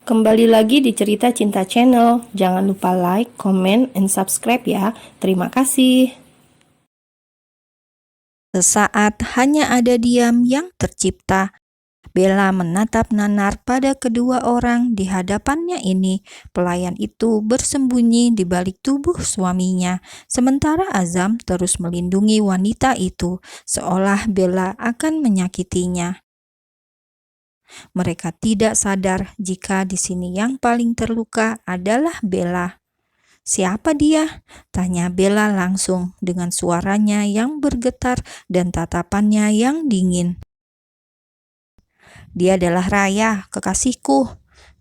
Kembali lagi di Cerita Cinta Channel. Jangan lupa like, comment, and subscribe ya. Terima kasih. Sesaat hanya ada diam yang tercipta. Bella menatap nanar pada kedua orang di hadapannya ini. Pelayan itu bersembunyi di balik tubuh suaminya, sementara Azam terus melindungi wanita itu, seolah Bella akan menyakitinya. Mereka tidak sadar jika di sini yang paling terluka adalah Bella. "Siapa dia?" tanya Bella langsung dengan suaranya yang bergetar dan tatapannya yang dingin. "Dia adalah Raya, kekasihku."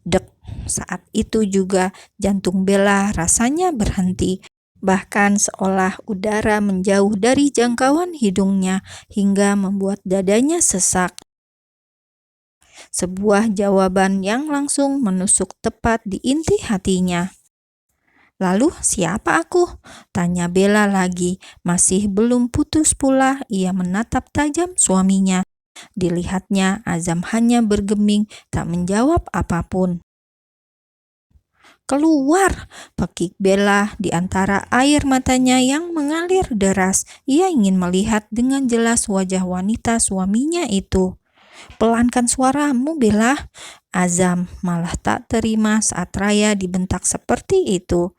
Dek, saat itu juga jantung Bella rasanya berhenti. Bahkan seolah udara menjauh dari jangkauan hidungnya hingga membuat dadanya sesak. Sebuah jawaban yang langsung menusuk tepat di inti hatinya. "Lalu siapa aku?" tanya Bella lagi. Masih belum putus pula ia menatap tajam suaminya. Dilihatnya Azam hanya bergeming, tak menjawab apapun. "Keluar!" pekik Bella di antara air matanya yang mengalir deras. Ia ingin melihat dengan jelas wajah wanita suaminya itu. "Pelankan suaramu, Bella." Azam malah tak terima saat Raya dibentak seperti itu.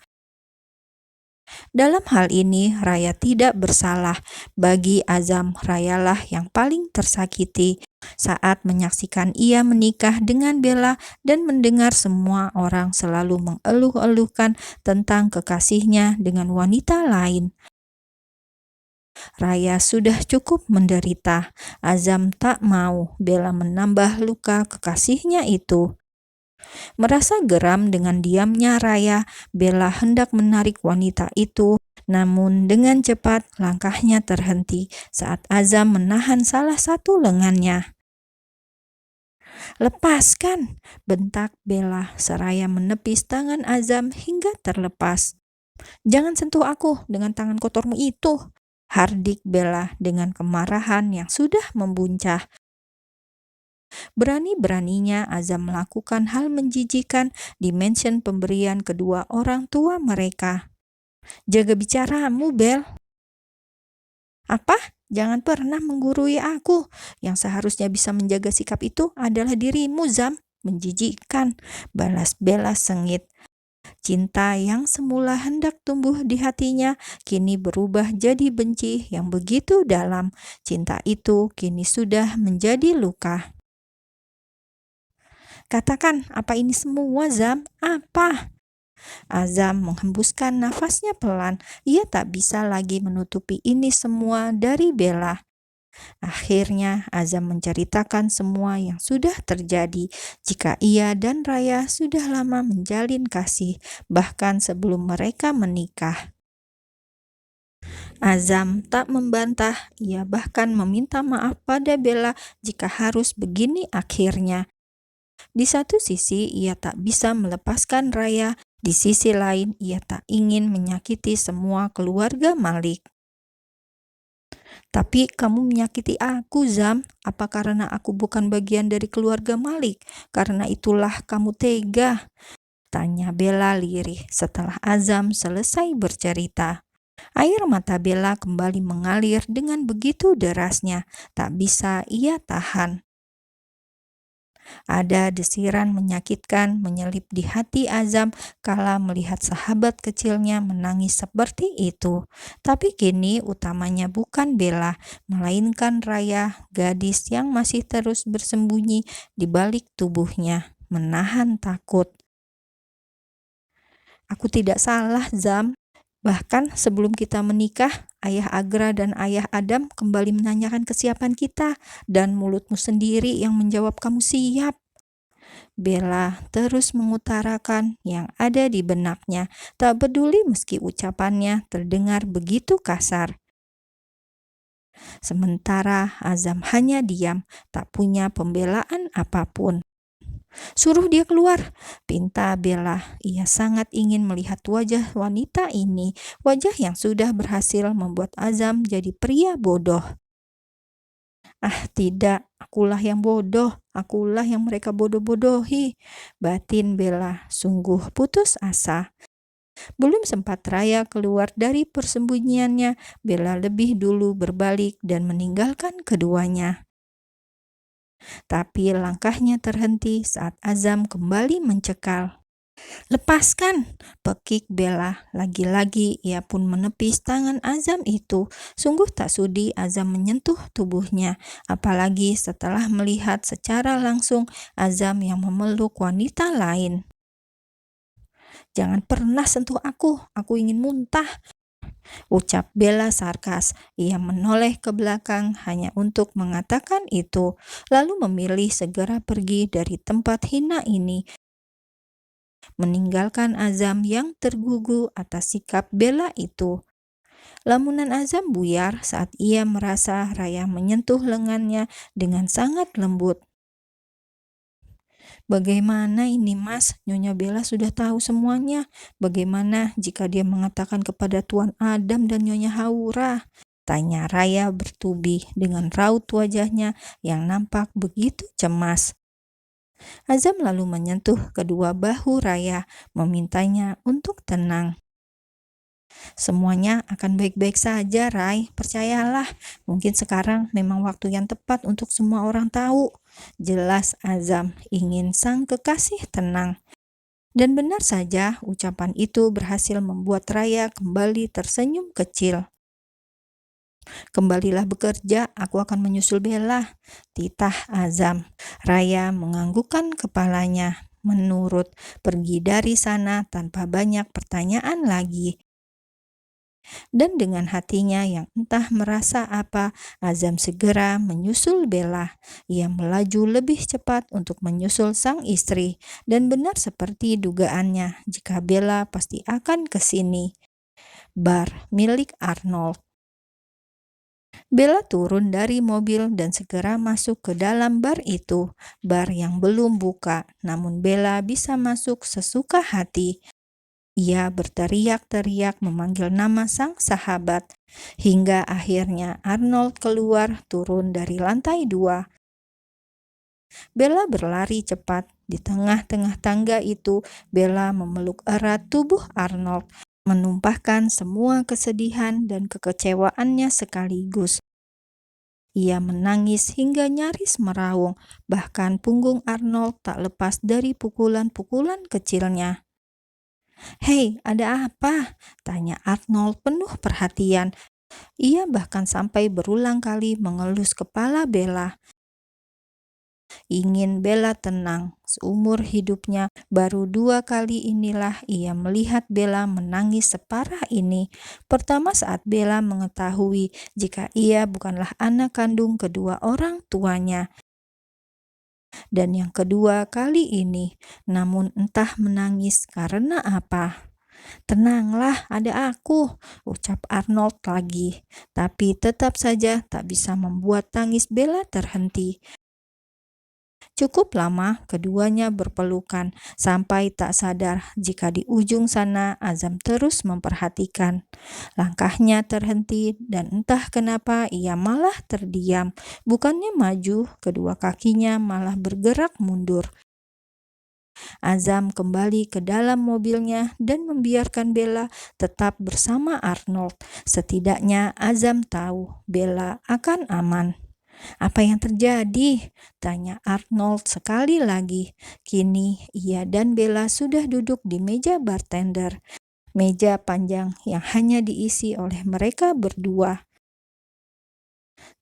Dalam hal ini, Raya tidak bersalah. Bagi Azam, Rayalah yang paling tersakiti saat menyaksikan ia menikah dengan Bella dan mendengar semua orang selalu mengeluh-eluhkan tentang kekasihnya dengan wanita lain. Raya sudah cukup menderita. Azam tak mau Bella menambah luka kekasihnya itu. Merasa geram dengan diamnya Raya, Bella hendak menarik wanita itu, namun dengan cepat langkahnya terhenti saat Azam menahan salah satu lengannya. "Lepaskan!" bentak Bella seraya menepis tangan Azam hingga terlepas. "Jangan sentuh aku dengan tangan kotormu itu!" hardik Bella dengan kemarahan yang sudah membuncah. Berani-beraninya Azam melakukan hal menjijikan di mansion pemberian kedua orang tua mereka. "Jaga bicaramu, Bel." "Apa? Jangan pernah menggurui aku. Yang seharusnya bisa menjaga sikap itu adalah dirimu, Zam." "Menjijikkan," balas Bella sengit. Cinta yang semula hendak tumbuh di hatinya kini berubah jadi benci yang begitu dalam. Cinta itu kini sudah menjadi luka. "Katakan, apa ini semua, Zam? Apa?" Azam menghembuskan nafasnya pelan. Ia tak bisa lagi menutupi ini semua dari Bella. Akhirnya Azam menceritakan semua yang sudah terjadi. Jika ia dan Raya sudah lama menjalin kasih, bahkan sebelum mereka menikah. Azam tak membantah, ia bahkan meminta maaf pada Bella jika harus begini akhirnya. Di satu sisi ia tak bisa melepaskan Raya, di sisi lain ia tak ingin menyakiti semua keluarga Malik. "Tapi kamu menyakiti aku, Zam. Apa karena aku bukan bagian dari keluarga Malik? Karena itulah kamu tega?" tanya Bella lirih setelah Azam selesai bercerita. Air mata Bella kembali mengalir dengan begitu derasnya, tak bisa ia tahan. Ada desiran menyakitkan menyelip di hati Azam kala melihat sahabat kecilnya menangis seperti itu. Tapi kini utamanya bukan Bella, melainkan Raya, gadis yang masih terus bersembunyi di balik tubuhnya, menahan takut. "Aku tidak salah, Zam. Bahkan sebelum kita menikah, Ayah Agra dan Ayah Adam kembali menanyakan kesiapan kita, dan mulutmu sendiri yang menjawab kamu siap." Bella terus mengutarakan yang ada di benaknya, tak peduli meski ucapannya terdengar begitu kasar. Sementara Azam hanya diam, tak punya pembelaan apapun. "Suruh dia keluar," pinta Bella. Ia sangat ingin melihat wajah wanita ini, wajah yang sudah berhasil membuat Azam jadi pria bodoh. "Ah tidak, akulah yang bodoh," akulah yang mereka bodoh-bodohi. Batin Bella sungguh putus asa. Belum sempat Raya keluar dari persembunyiannya, Bella lebih dulu berbalik dan meninggalkan keduanya. Tapi langkahnya terhenti saat Azam kembali mencekal. "Lepaskan!" pekik Bella. Lagi-lagi ia pun menepis tangan Azam itu. Sungguh tak sudi Azam menyentuh tubuhnya, apalagi setelah melihat secara langsung Azam yang memeluk wanita lain. "Jangan pernah sentuh aku ingin muntah," ucap Bella sarkas. Ia menoleh ke belakang hanya untuk mengatakan itu, lalu memilih segera pergi dari tempat hina ini, meninggalkan Azam yang tergugu atas sikap Bella itu. Lamunan Azam buyar saat ia merasa Raya menyentuh lengannya dengan sangat lembut. "Bagaimana ini, Mas? Nyonya Bella sudah tahu semuanya. Bagaimana jika dia mengatakan kepada Tuan Adam dan Nyonya Haura?" tanya Raya bertubi dengan raut wajahnya yang nampak begitu cemas. Azam lalu menyentuh kedua bahu Raya, memintanya untuk tenang. "Semuanya akan baik-baik saja, Rai. Percayalah, mungkin sekarang memang waktu yang tepat untuk semua orang tahu." Jelas Azam ingin sang kekasih tenang. Dan benar saja, ucapan itu berhasil membuat Raya kembali tersenyum kecil. "Kembalilah bekerja, aku akan menyusul Bella," titah Azam. Raya menganggukkan kepalanya, menurut, pergi dari sana tanpa banyak pertanyaan lagi. Dan dengan hatinya yang entah merasa apa, Azam segera menyusul Bella. Ia melaju lebih cepat untuk menyusul sang istri, dan benar seperti dugaannya, jika Bella pasti akan ke sini. Bar milik Arnold. Bella turun dari mobil dan segera masuk ke dalam bar itu. Bar yang belum buka, namun Bella bisa masuk sesuka hati. Ia berteriak-teriak memanggil nama sang sahabat, hingga akhirnya Arnold keluar turun dari lantai 2. Bella berlari cepat. Di tengah-tengah tangga itu, Bella memeluk erat tubuh Arnold, menumpahkan semua kesedihan dan kekecewaannya sekaligus. Ia menangis hingga nyaris meraung, bahkan punggung Arnold tak lepas dari pukulan-pukulan kecilnya. "Hei, ada apa?" tanya Arnold penuh perhatian. Ia bahkan sampai berulang kali mengelus kepala Bella. Ingin Bella tenang. Seumur hidupnya baru 2 kali inilah ia melihat Bella menangis separah ini. Pertama saat Bella mengetahui jika ia bukanlah anak kandung kedua orang tuanya. Dan yang kedua kali ini, namun entah menangis karena apa. "Tenanglah, ada aku," ucap Arnold lagi. Tapi tetap saja tak bisa membuat tangis Bella terhenti. Cukup lama keduanya berpelukan sampai tak sadar jika di ujung sana Azam terus memperhatikan. Langkahnya terhenti dan entah kenapa ia malah terdiam. Bukannya maju, kedua kakinya malah bergerak mundur. Azam kembali ke dalam mobilnya dan membiarkan Bella tetap bersama Arnold. Setidaknya Azam tahu Bella akan aman. "Apa yang terjadi?" tanya Arnold sekali lagi. Kini ia dan Bella sudah duduk di meja bartender. Meja panjang yang hanya diisi oleh mereka berdua.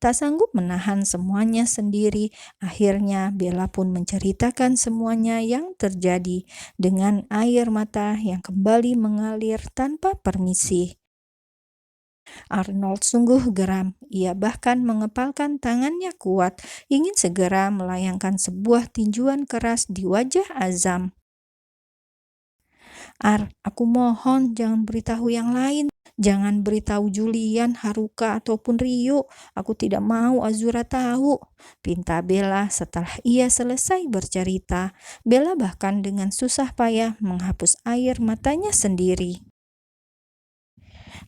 Tak sanggup menahan semuanya sendiri, akhirnya Bella pun menceritakan semuanya yang terjadi dengan air mata yang kembali mengalir tanpa permisi. Arnold sungguh geram. Ia bahkan mengepalkan tangannya kuat, ingin segera melayangkan sebuah tinjuan keras di wajah Azam. Aku mohon jangan beritahu yang lain. Jangan beritahu Julian, Haruka, ataupun Rio. Aku tidak mau Azura tahu," pinta Bella setelah ia selesai bercerita. Bella bahkan dengan susah payah menghapus air matanya sendiri.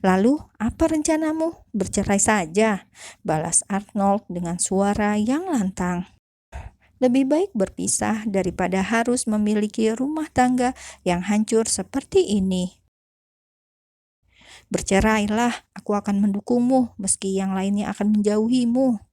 "Lalu, apa rencanamu? Bercerai saja?" balas Arnold dengan suara yang lantang. Lebih baik berpisah daripada harus memiliki rumah tangga yang hancur seperti ini. Bercerailah, aku akan mendukungmu meski yang lainnya akan menjauhimu.